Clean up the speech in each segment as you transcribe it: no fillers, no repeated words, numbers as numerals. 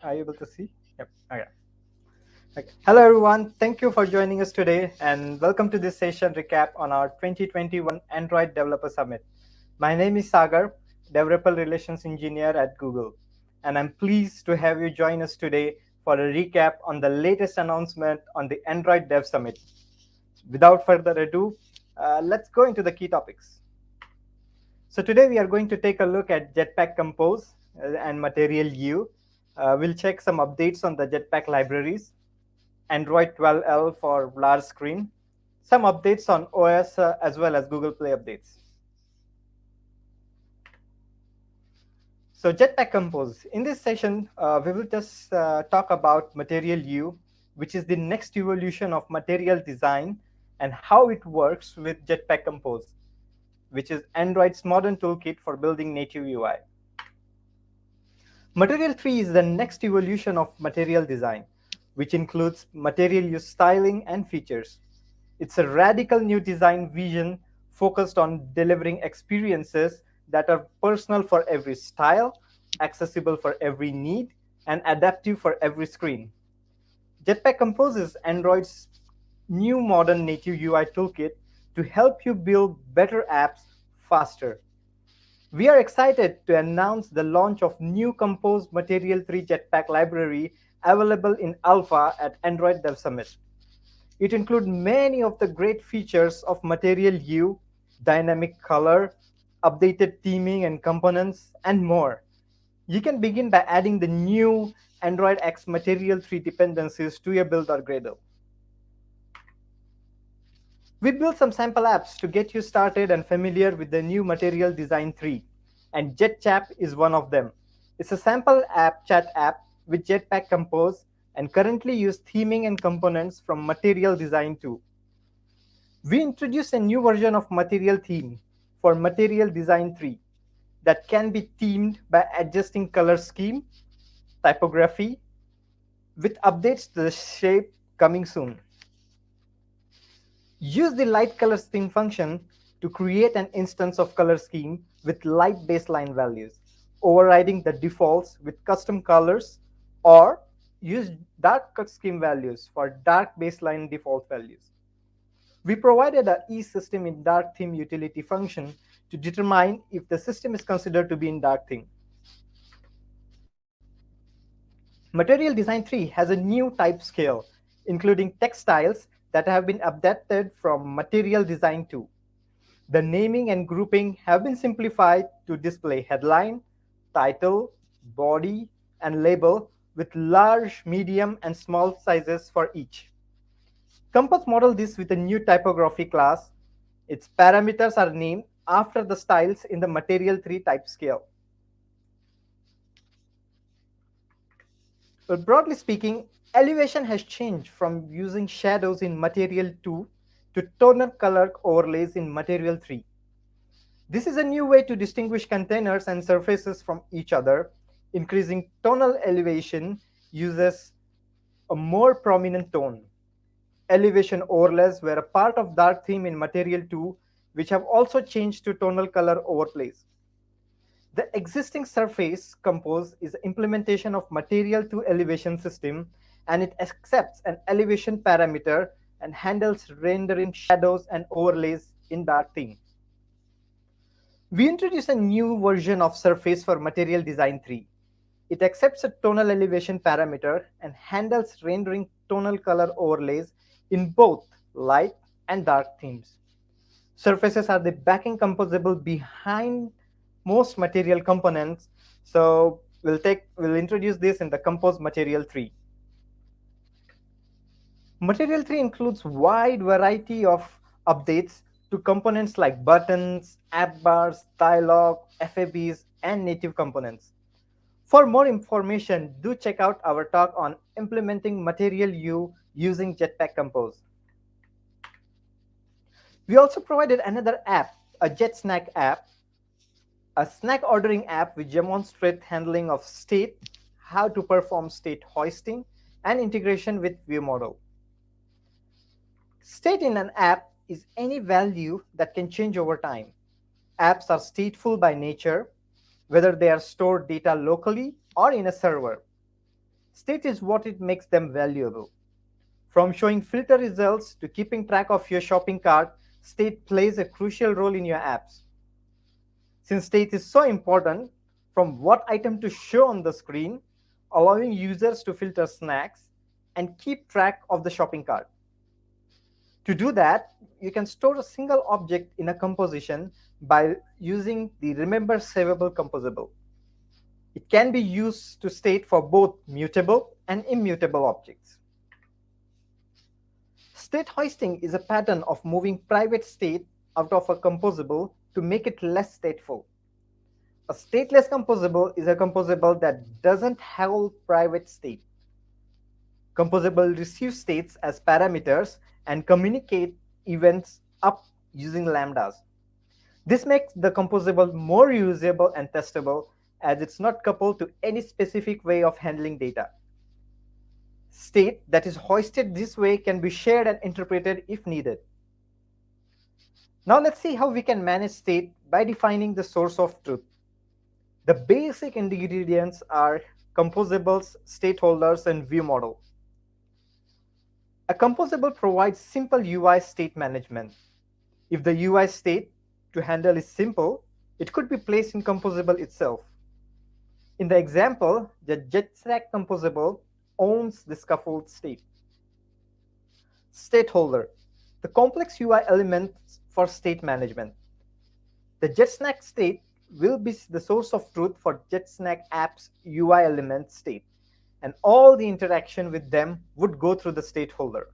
Are you able to see? Yep. Okay. Okay. Hello, everyone. Thank you for joining us today, and welcome to this session recap on our 2021 Android Developer Summit. My name is Sagar, Developer Relations Engineer at Google, and I'm pleased to have you join us today for a recap on the latest announcement on the Android Dev Summit. Without further ado, let's go into the key topics. So today we are going to take a look at Jetpack Compose and Material U. We'll check some updates on the Jetpack libraries, Android 12L for large screen, some updates on OS as well as Google Play updates. So Jetpack Compose. In this session, we will just talk about Material U, which is the next evolution of material design and how it works with Jetpack Compose, which is Android's modern toolkit for building native UI. Material 3 is the next evolution of material design, which includes material use styling and features. It's a radical new design vision focused on delivering experiences that are personal for every style, accessible for every need, and adaptive for every screen. Jetpack Compose is Android's new modern native UI toolkit to help you build better apps faster. We are excited to announce the launch of new Compose Material 3 Jetpack library available in alpha at Android Dev Summit. It includes many of the great features of Material U, dynamic color, updated theming and components, and more. You can begin by adding the new Android X Material 3 dependencies to your build or Gradle. We built some sample apps to get you started and familiar with the new Material Design 3, and JetChat is one of them. It's a sample app chat app with Jetpack Compose and currently use theming and components from Material Design 2. We introduced a new version of Material Theme for Material Design 3 that can be themed by adjusting color scheme, typography, with updates to the shape coming soon. Use the light color theme function to create an instance of color scheme with light baseline values, overriding the defaults with custom colors, or use dark scheme values for dark baseline default values. We provided a eSystem in dark theme utility function to determine if the system is considered to be in dark theme. Material Design 3 has a new type scale, including text styles that have been adapted from Material Design 2. The naming and grouping have been simplified to display headline, title, body, and label with large, medium, and small sizes for each. Compose modeled this with a new typography class. Its parameters are named after the styles in the Material 3 type scale. But broadly speaking, elevation has changed from using shadows in Material 2 to tonal color overlays in Material 3. This is a new way to distinguish containers and surfaces from each other. Increasing tonal elevation uses a more prominent tone. Elevation overlays were a part of dark theme in Material 2, which have also changed to tonal color overlays. The existing surface Compose is an implementation of Material 2 elevation system, and it accepts an elevation parameter and handles rendering shadows and overlays in dark theme. We introduced a new version of surface for Material Design 3. It accepts a tonal elevation parameter and handles rendering tonal color overlays in both light and dark themes. Surfaces are the backing composable behind most material components, so we'll introduce this in the Compose Material 3. Material 3 includes wide variety of updates to components like buttons, app bars, dialog, FABs, and native components. For more information, do check out our talk on implementing Material U using Jetpack Compose. We also provided another app, a JetSnack app, a snack ordering app which demonstrates handling of state, how to perform state hoisting, and integration with view model. State in an app is any value that can change over time. Apps are stateful by nature, whether they are stored data locally or in a server. State is what it makes them valuable. From showing filter results to keeping track of your shopping cart, state plays a crucial role in your apps. Since state is so important, from what item to show on the screen, allowing users to filter snacks and keep track of the shopping cart. To do that, you can store a single object in a composition by using the remember savable composable. It can be used to state for both mutable and immutable objects. State hoisting is a pattern of moving private state out of a composable to make it less stateful. A stateless composable is a composable that doesn't hold private state. Composable receive states as parameters and communicate events up using lambdas. This makes the composable more usable and testable as it's not coupled to any specific way of handling data. State that is hoisted this way can be shared and interpreted if needed. Now let's see how we can manage state by defining the source of truth. The basic ingredients are composables, state holders, and view model. A composable provides simple UI state management. If the UI state to handle is simple, it could be placed in composable itself. In the example, the Jetpack composable owns the scaffold state. State holder, the complex UI elements for state management. The Jetpack state will be the source of truth for Jetpack app's UI element state, and all the interaction with them would go through the state holder.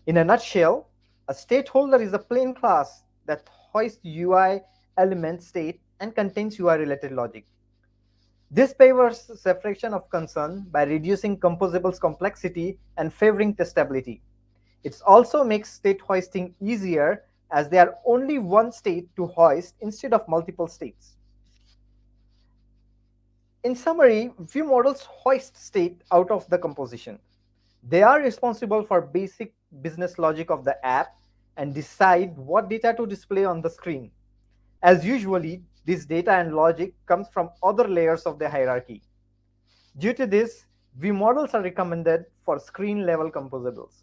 In a nutshell, a state holder is a plain class that hoists UI element state and contains UI related logic. This paves separation of concern by reducing composable's complexity and favoring testability. It also makes state hoisting easier as there are only one state to hoist instead of multiple states. In summary, view models hoist state out of the composition. They are responsible for basic business logic of the app and decide what data to display on the screen. As usually, this data and logic comes from other layers of the hierarchy. Due to this, view models are recommended for screen-level composables.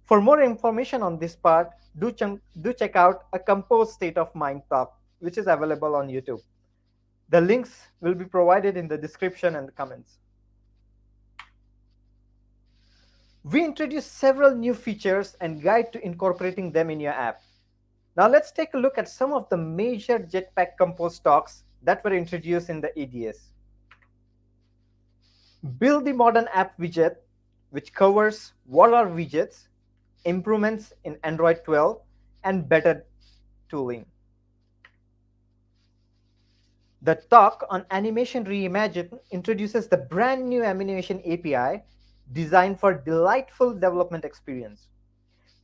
For more information on this part, do check out a Compose State of Mind talk, which is available on YouTube. The links will be provided in the description and the comments. We introduced several new features and guide to incorporating them in your app. Now let's take a look at some of the major Jetpack Compose talks that were introduced in the EDS. Build the modern app widget, which covers what are widgets, improvements in Android 12, and better tooling. The talk on Animation Reimagine introduces the brand new Animation API designed for delightful development experience.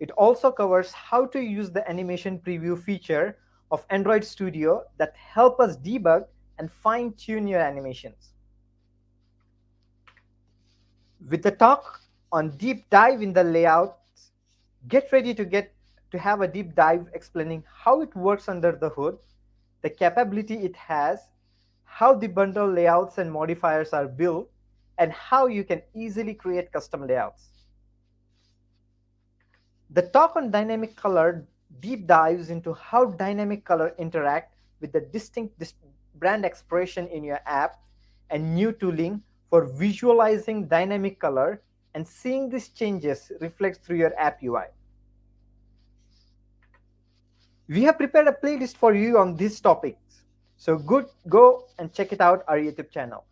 It also covers how to use the animation preview feature of Android Studio that help us debug and fine-tune your animations. With the talk on deep dive in the layouts, get ready to have a deep dive explaining how it works under the hood, the capability it has, how the bundle layouts and modifiers are built, and how you can easily create custom layouts. The talk on dynamic color deep dives into how dynamic color interact with the distinct brand expression in your app and new tooling for visualizing dynamic color and seeing these changes reflect through your app UI. We have prepared a playlist for you on these topics, so go and check it out our YouTube channel.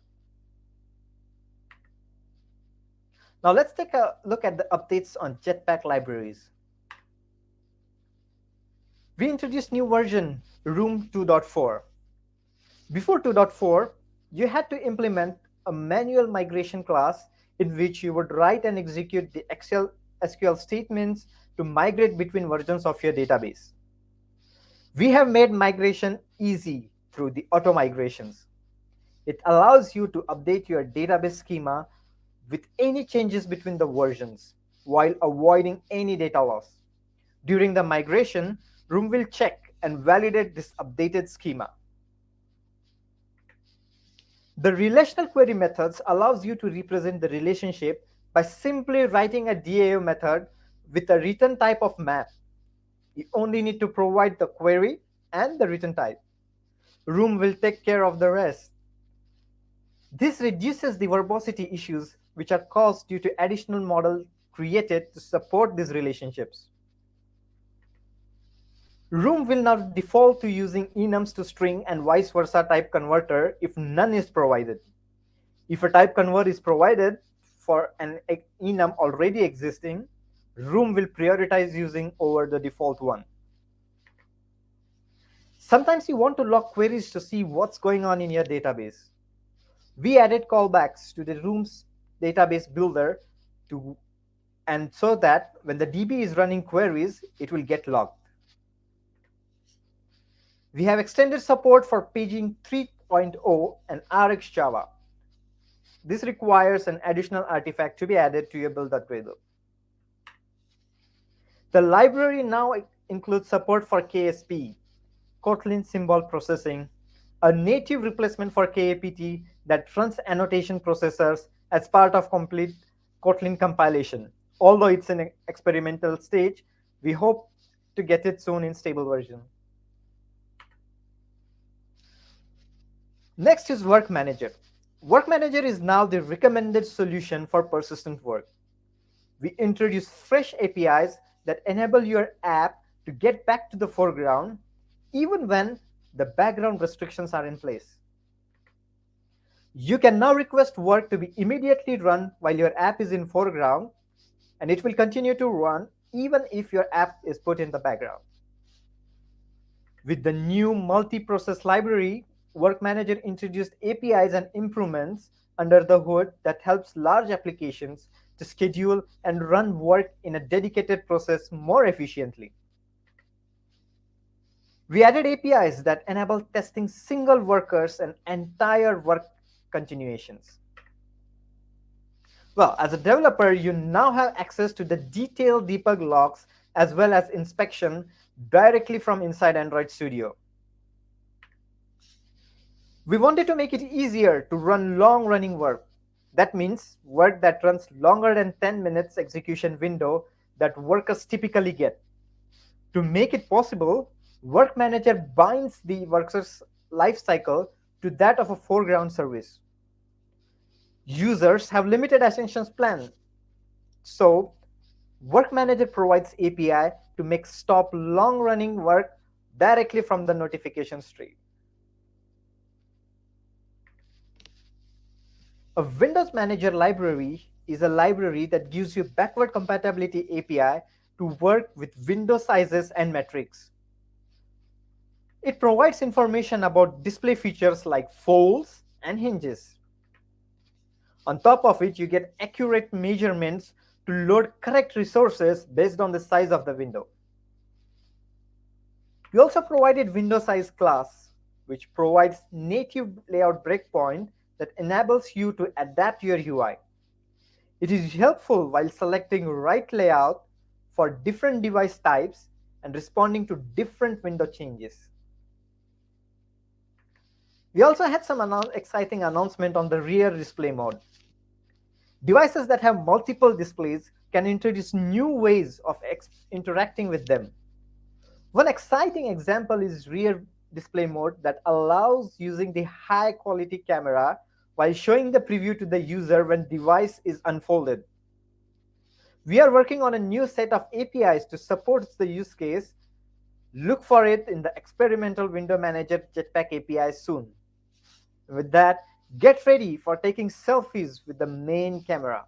Now let's take a look at the updates on Jetpack libraries. We introduced new version, Room 2.4. Before 2.4, you had to implement a manual migration class in which you would write and execute the SQL statements to migrate between versions of your database. We have made migration easy through the auto migrations. It allows you to update your database schema with any changes between the versions while avoiding any data loss. During the migration, Room will check and validate this updated schema. The relational query methods allows you to represent the relationship by simply writing a DAO method with a return type of map. You only need to provide the query and the return type. Room will take care of the rest. This reduces the verbosity issues which are caused due to additional models created to support these relationships. Room will now default to using enums to string and vice versa type converter if none is provided. If a type convert is provided for an enum already existing, Room will prioritize using over the default one. Sometimes you want to log queries to see what's going on in your database. We added callbacks to the Room's database builder and so that when the DB is running queries, it will get logged. We have extended support for paging 3.0 and RxJava. This requires an additional artifact to be added to your build.gradle. The library now includes support for KSP, Kotlin symbol processing, a native replacement for KAPT that runs annotation processors as part of complete Kotlin compilation. Although it's in an experimental stage, we hope to get it soon in stable version. Next is Work Manager. Work Manager is now the recommended solution for persistent work. We introduce fresh APIs that enable your app to get back to the foreground even when the background restrictions are in place. You can now request work to be immediately run while your app is in foreground, and it will continue to run even if your app is put in the background. With the new multi-process library, Work Manager introduced APIs and improvements under the hood that helps large applications to schedule and run work in a dedicated process more efficiently. We added APIs that enable testing single workers and entire work continuations. Well, as a developer, you now have access to the detailed debug logs as well as inspection directly from inside Android Studio. We wanted to make it easier to run long-running work. That means work that runs longer than 10 minutes execution window that workers typically get. To make it possible, Work Manager binds the worker's lifecycle to that of a foreground service. Users have limited attention span, so Work Manager provides API to make stop long-running work directly from the notification stream. A Windows Manager library is a library that gives you backward compatibility API to work with window sizes and metrics. It provides information about display features like folds and hinges. On top of it, you get accurate measurements to load correct resources based on the size of the window. We also provided window size class, which provides native layout breakpoint that enables you to adapt your UI. It is helpful while selecting right layout for different device types and responding to different window changes. We also had some exciting announcement on the rear display mode. Devices that have multiple displays can introduce new ways of interacting with them. One exciting example is rear display mode that allows using the high quality camera while showing the preview to the user when device is unfolded. We are working on a new set of APIs to support the use case. Look for it in the experimental window manager Jetpack API soon. With that, get ready for taking selfies with the main camera.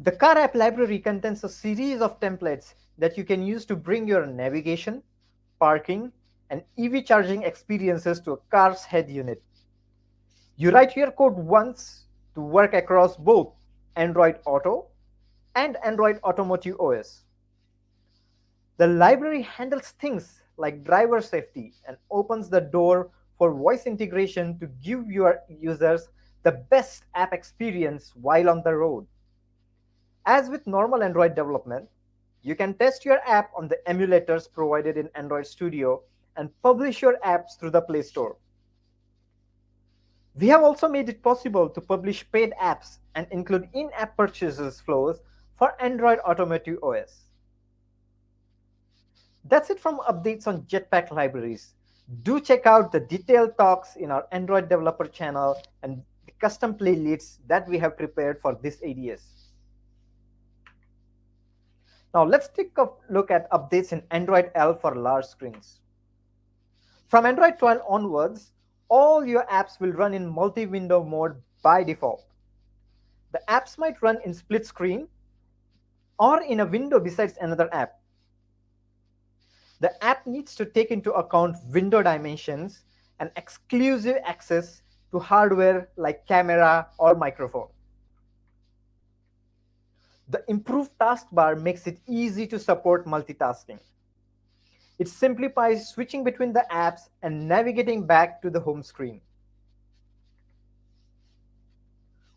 The car app library contains a series of templates that you can use to bring your navigation, parking, and EV charging experiences to a car's head unit. You write your code once to work across both Android Auto and Android Automotive OS. The library handles things like driver safety and opens the door for voice integration to give your users the best app experience while on the road. As with normal Android development, you can test your app on the emulators provided in Android Studio and publish your apps through the Play Store. We have also made it possible to publish paid apps and include in-app purchases flows for Android Automotive OS. That's it from updates on Jetpack libraries. Do check out the detailed talks in our Android developer channel and the custom playlists that we have prepared for this ADS. Now let's take a look at updates in Android L for large screens. From Android 12 onwards, all your apps will run in multi-window mode by default. The apps might run in split screen or in a window besides another app. The app needs to take into account window dimensions and exclusive access to hardware like camera or microphone. The improved taskbar makes it easy to support multitasking. It simplifies switching between the apps and navigating back to the home screen.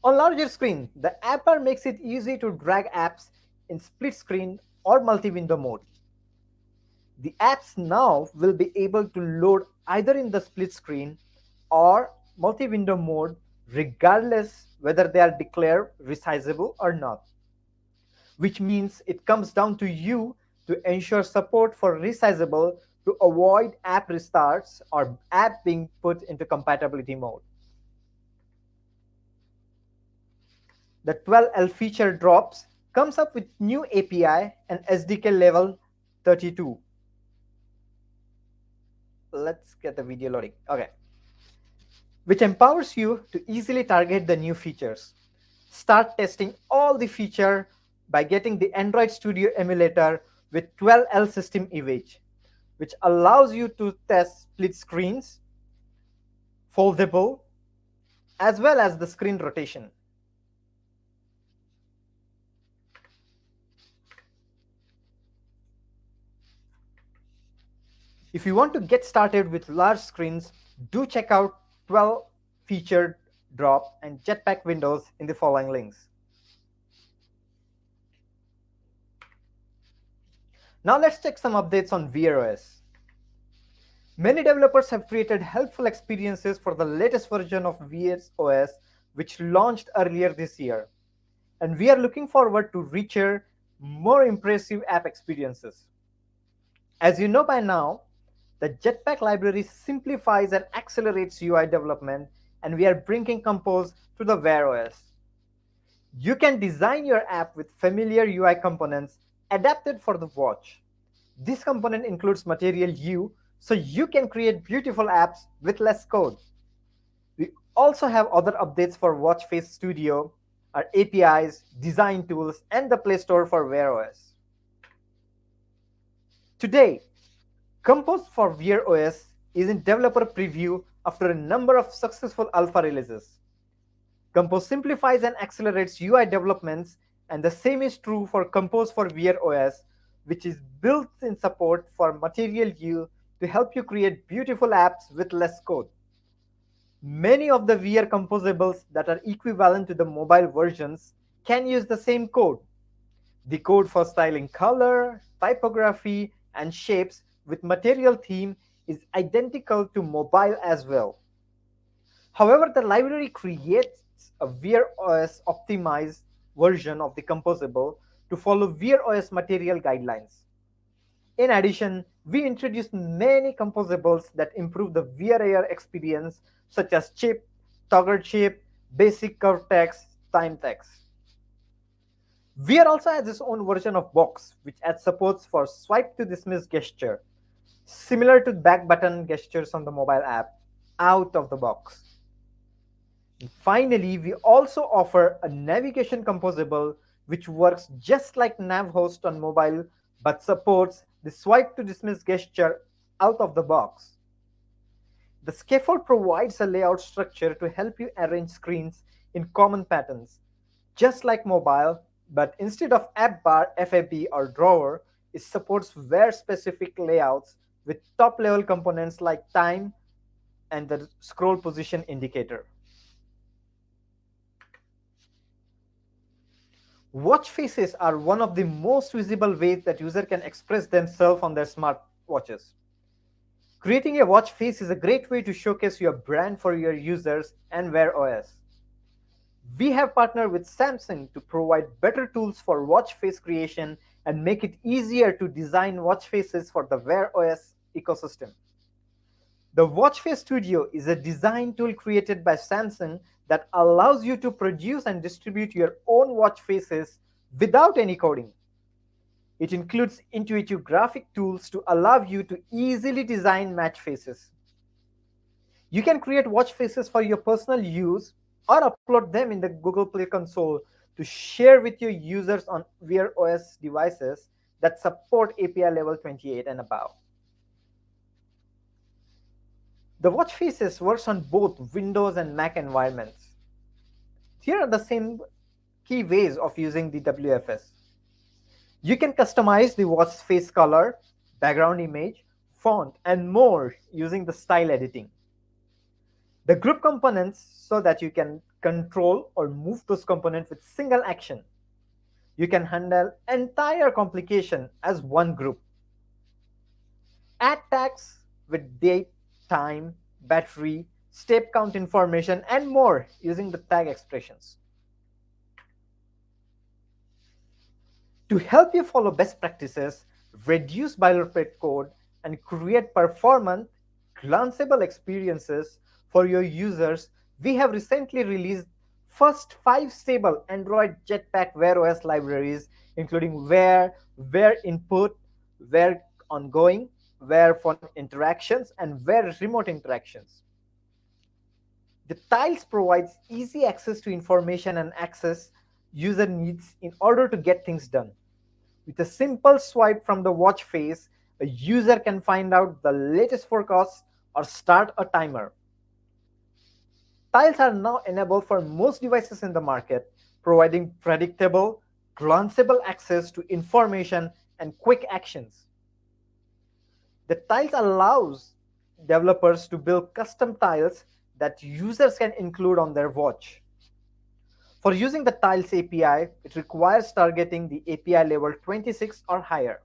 On larger screen, the app bar makes it easy to drag apps in split screen or multi-window mode. The apps now will be able to load either in the split screen or multi-window mode regardless whether they are declared resizable or not, which means it comes down to you to ensure support for resizable to avoid app restarts or app being put into compatibility mode. The 12L feature drops comes up with new API and SDK level 32. Let's get the video loading. Okay. Which empowers you to easily target the new features. Start testing all the features by getting the Android Studio emulator with 12L system image, which allows you to test split screens, foldable, as well as the screen rotation. If you want to get started with large screens, do check out 12 featured drop and Jetpack Windows in the following links. Now let's check some updates on VROS. Many developers have created helpful experiences for the latest version of VROS, which launched earlier this year. And we are looking forward to richer, more impressive app experiences. As you know by now, the Jetpack library simplifies and accelerates UI development, and we are bringing Compose to the VROS. You can design your app with familiar UI components adapted for the watch. This component includes Material U, so you can create beautiful apps with less code. We also have other updates for Watchface Studio, our APIs, design tools, and the Play Store for VROS. Today, Compose for VROS is in developer preview after a number of successful alpha releases. Compose simplifies and accelerates UI developments, and the same is true for Compose for VROS, which is built in support for Material U to help you create beautiful apps with less code. Many of the VR composables that are equivalent to the mobile versions can use the same code. The code for styling color, typography, and shapes with Material theme is identical to mobile as well. However, the library creates a VROS optimized version of the composable to follow VROS Material guidelines. In addition, we introduced many composables that improve the VRAR experience, such as chip, toggle chip, basic curve text, time text. VR also has its own version of Box, which adds supports for swipe to dismiss gesture, similar to back button gestures on the mobile app, out of the box. And finally, we also offer a navigation composable which works just like NavHost on mobile, but supports the swipe to dismiss gesture out of the box. The scaffold provides a layout structure to help you arrange screens in common patterns, just like mobile, but instead of app bar, FAB, or drawer, it supports where-specific layouts with top-level components like time and the scroll position indicator. Watch faces are one of the most visible ways that users can express themselves on their smartwatches. Creating a watch face is a great way to showcase your brand for your users and Wear OS. We have partnered with Samsung to provide better tools for watch face creation and make it easier to design watch faces for the Wear OS ecosystem. The watchface Studio is a design tool created by Samsung that allows you to produce and distribute your own watch faces without any coding. It includes intuitive graphic tools to allow you to easily design match faces. You can create watch faces for your personal use or upload them in the Google Play console to share with your users on Wear OS devices that support API level 28 and above. The watch faces works on both Windows and Mac environments. Here are the same key ways of using the WFS. You can customize the watch face color, background image, font, and more using the style editing. The group components so that you can control or move those components with single action. You can handle entire complication as one group. Add tags with date, time, battery, step count information, and more using the tag expressions. To help you follow best practices, reduce boilerplate code, and create performant, glanceable experiences for your users, we have recently released first 5 stable Android Jetpack Wear OS libraries, including Wear Input, Wear Ongoing, Wear Phone Interactions, and Wear Remote Interactions. The tiles provides easy access to information and access user needs in order to get things done. With a simple swipe from the watch face, a user can find out the latest forecast or start a timer. Tiles are now enabled for most devices in the market, providing predictable, glanceable access to information and quick actions. The tiles allows developers to build custom tiles that users can include on their watch. For using the Tiles API, it requires targeting the API level 26 or higher.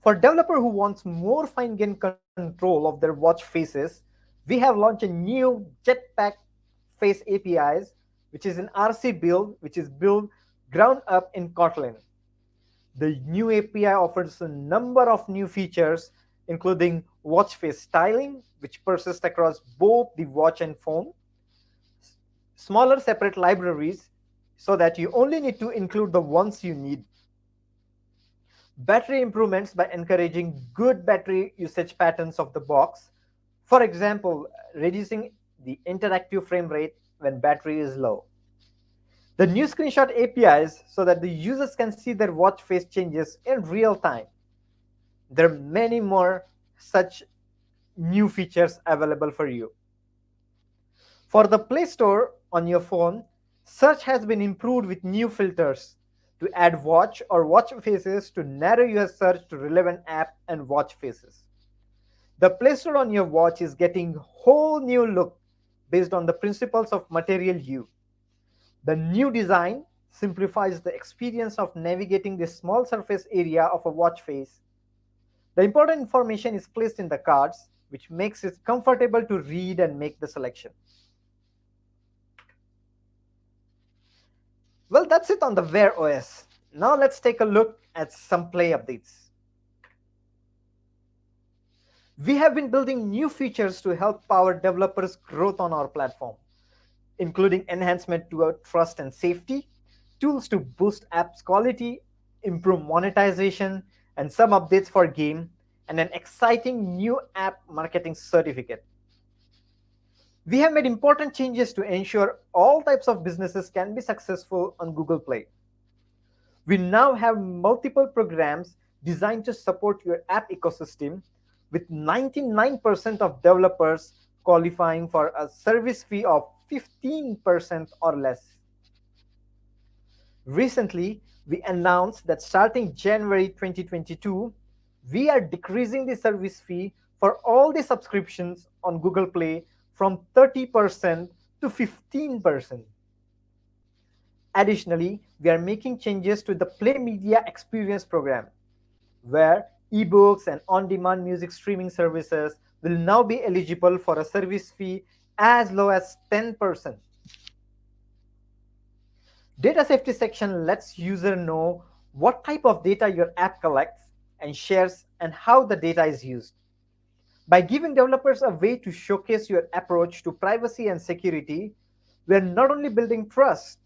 For developer who wants more fine-grained control of their watch faces, we have launched a new Jetpack Face APIs, which is an RC build, which is built ground up in Kotlin. The new API offers a number of new features, including watch face styling, which persists across both the watch and phone, smaller separate libraries so that you only need to include the ones you need, battery improvements by encouraging good battery usage patterns of the box, for example, reducing the interactive frame rate when battery is low. The new screenshot APIs so that the users can see their watch face changes in real time. There are many more such new features available for you. For the Play Store on your phone, search has been improved with new filters to add watch or watch faces to narrow your search to relevant app and watch faces. The Play Store on your watch is getting a whole new look based on the principles of Material You. The new design simplifies the experience of navigating the small surface area of a watch face. The important information is placed in the cards, which makes it comfortable to read and make the selection. Well, that's it on the Wear OS. Now let's take a look at some Play updates. We have been building new features to help power developers' growth on our platform, including enhancement to our trust and safety, tools to boost apps quality, improve monetization, and some updates for game, and an exciting new app marketing certificate. We have made important changes to ensure all types of businesses can be successful on Google Play. We now have multiple programs designed to support your app ecosystem, with 99% of developers qualifying for a service fee of 15% or less. Recently, we announced that starting January 2022, we are decreasing the service fee for all the subscriptions on Google Play from 30% to 15%. Additionally, we are making changes to the Play Media Experience program, where ebooks, and on-demand music streaming services will now be eligible for a service fee as low as 10%. Data safety section lets user know what type of data your app collects and shares and how the data is used. By giving developers a way to showcase your approach to privacy and security, we are not only building trust,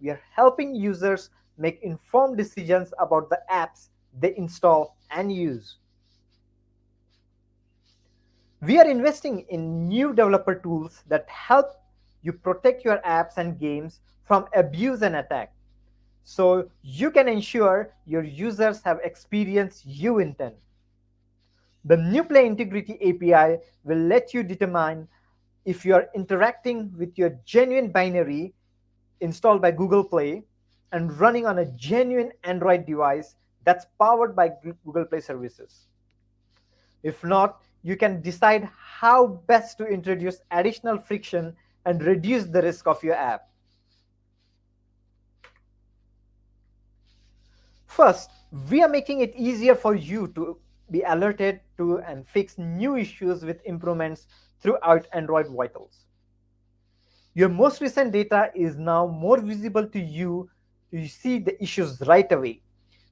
we are helping users make informed decisions about the apps they install and use. We are investing in new developer tools that help you protect your apps and games from abuse and attack, so you can ensure your users have experience you intend. The new Play Integrity API will let you determine if you are interacting with your genuine binary installed by Google Play and running on a genuine Android device that's powered by Google Play services. If not, you can decide how best to introduce additional friction and reduce the risk of your app. First, we are making it easier for you to be alerted to and fix new issues with improvements throughout Android Vitals. Your most recent data is now more visible to you to see the issues right away.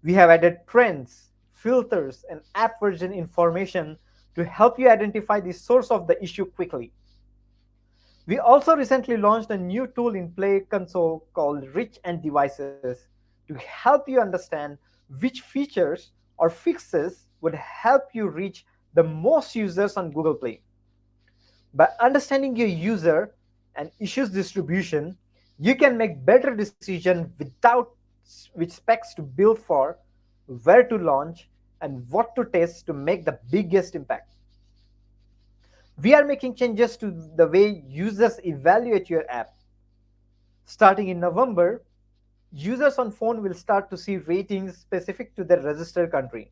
We have added trends, filters, and app version information to help you identify the source of the issue quickly. We also recently launched a new tool in Play Console called Rich and Devices to help you understand which features or fixes would help you reach the most users on Google Play. By understanding your user and issues distribution, you can make better decisions without which specs to build for, where to launch, and what to test to make the biggest impact. We are making changes to the way users evaluate your app. Starting in November, users on phone will start to see ratings specific to their registered country.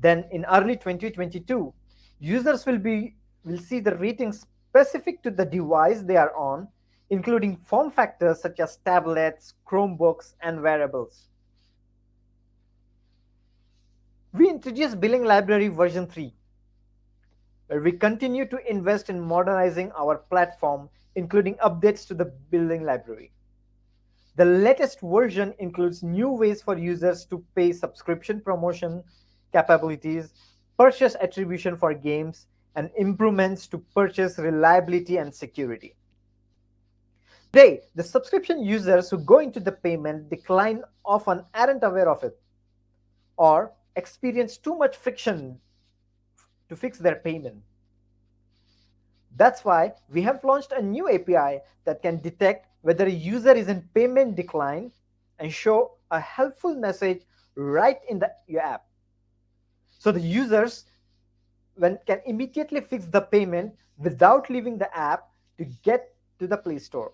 Then in early 2022, users will see the ratings specific to the device they are on, including form factors such as tablets, Chromebooks, and wearables. We introduced Billing Library version 3, where we continue to invest in modernizing our platform, including updates to the billing library. The latest version includes new ways for users to pay subscription promotion capabilities, purchase attribution for games, and improvements to purchase reliability and security. Today, the subscription users who go into the payment decline often aren't aware of it or experience too much friction to fix their payment. That's why we have launched a new API that can detect whether a user is in payment decline and show a helpful message right in your app. So the users can immediately fix the payment without leaving the app to get to the Play Store.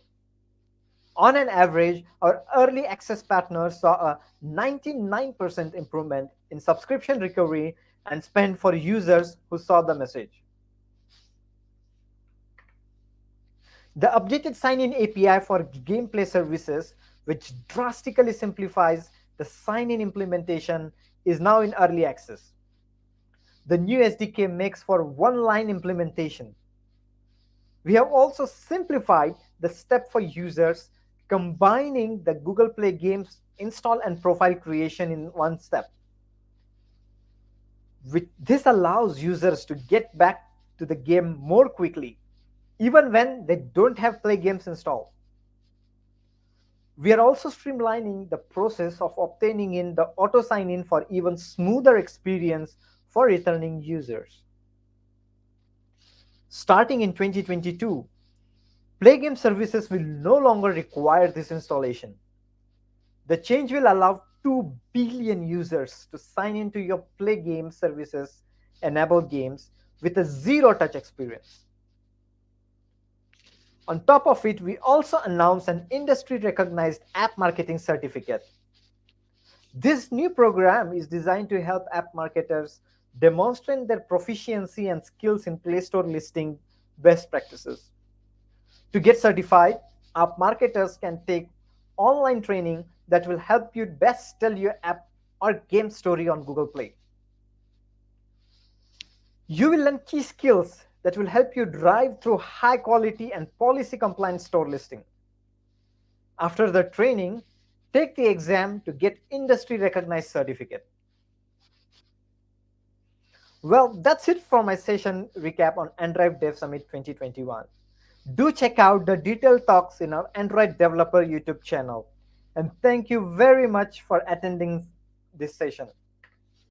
On an average, our early access partners saw a 99% improvement in subscription recovery and spend for users who saw the message. The updated sign-in API for gameplay services, which drastically simplifies the sign-in implementation, is now in early access. The new SDK makes for one-line implementation. We have also simplified the step for users, combining the Google Play games install and profile creation in one step. This allows users to get back to the game more quickly, even when they don't have Play games installed. We are also streamlining the process of obtaining in the auto sign-in for even smoother experience for returning users. Starting in 2022, Play game services will no longer require this installation. The change will allow 2 billion users to sign into your Play game services enabled games with a zero-touch experience. On top of it, we also announced an industry-recognized app marketing certificate. This new program is designed to help app marketers demonstrate their proficiency and skills in Play Store listing best practices. To get certified, app marketers can take online training that will help you best tell your app or game story on Google Play. You will learn key skills that will help you drive through high quality and policy compliant store listing. After the training, take the exam to get industry recognized certificate. Well, that's it for my session recap on Android Dev Summit 2021. Do check out the detailed talks in our Android Developer YouTube channel. And thank you very much for attending this session.